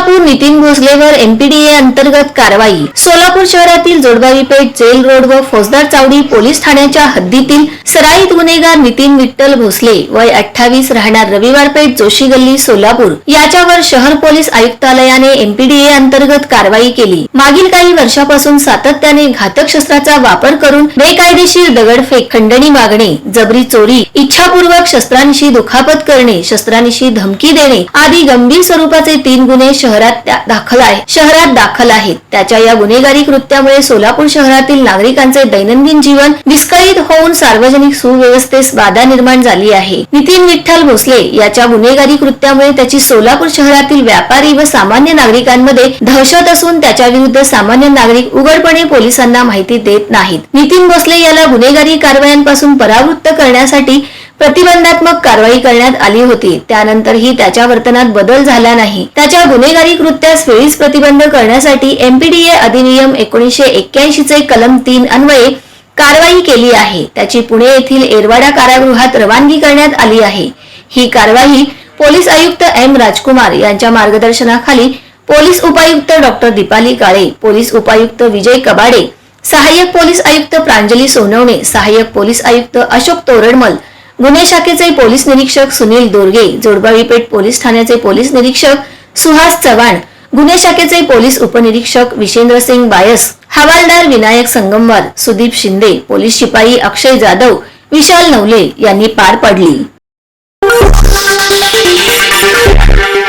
Solapur Nitin भोसलेवर MPDA अंतर्गत कारवाई। सोलापूर शहरातील जोडबावी पेठ, जेल रोड व फौजदार चावडी पोलीस ठाण्याच्या हद्दीतील सराईत गुन्हेगार नितीन विठ्ठल भोसले वय 28 राहणार रविवार पेठ, जोशी गल्ली, सोलापूर याच्यावर शहर पोलीस आयुक्तालयाने एमपीडीए अंतर्गत कारवाई केली। मागील काही वर्षापासून सातत्याने घातक शस्त्राचा वापर करून बेकायदेशीर दगडफेक, खंडणी मागणे, जबरी चोरी, इच्छापूर्वक शस्त्रांशी दुखापत करणे, शस्त्रांशी धमकी देणे आदी गंभीर स्वरूपाचे 3 गुन्हे शहरात दाखल आहेत। त्याच्या या गुन्हेगारी कृत्यामुळे सोलापूर शहरातील नागरिकांचे दैनंदिन जीवन विस्कळीत होऊन सार्वजनिक सुव्यवस्थेस बाधा निर्माण झाली आहे। नितीन विठ्ठल भोसले याच्या गुन्हेगारी कृत्यामुळे त्याची सोलापूर शहरातील व्यापारी व सामान्य नागरिकांमध्ये दहशत असून त्याच्या विरुद्ध सामान्य नागरिक उघडपणे पोलिसांना माहिती देत नाहीत। नितीन भोसले याला गुन्हेगारी कारवायांपासून परावृत्त करण्यासाठी प्रतिबंधात्मक कारवाई करण्यात आली होती। त्यानंतरही त्याच्या वर्तनात बदल झाला नाही। त्याच्या गुन्हेगारी कृत्यास वेळीच प्रतिबंध करण्यासाठी एमपीडीए अधिनियम 1981 चे कलम 3 अन्वये कारवाई केली आहे। त्याची पुणे येथील एरवाडा कारागृहात रवानगी करण्यात आली आहे। ही कारवाई पोलीस आयुक्त एम राजकुमार यांच्या मार्गदर्शनाखाली पोलीस उपायुक्त डॉक्टर दीपाली काळे, पोलीस उपायुक्त विजय कबाडे, सहाय्यक पोलीस आयुक्त प्रांजली सोनवणे, सहाय्यक पोलीस आयुक्त अशोक तोरडमल, गुन्हे शाखेचे पोलीस निरीक्षक सुनील दोरगे, जोडबावी पेठ पोलीस ठाण्याचे पोलीस निरीक्षक सुहास चव्हाण, गुन्हे शाखेचे पोलीस उपनिरीक्षक विशेंद्र सिंग बायस, हवालदार विनायक संगमवार, सुदीप शिंदे, पोलीस शिपाई अक्षय जाधव, विशाल नवले यांनी पार पाडली।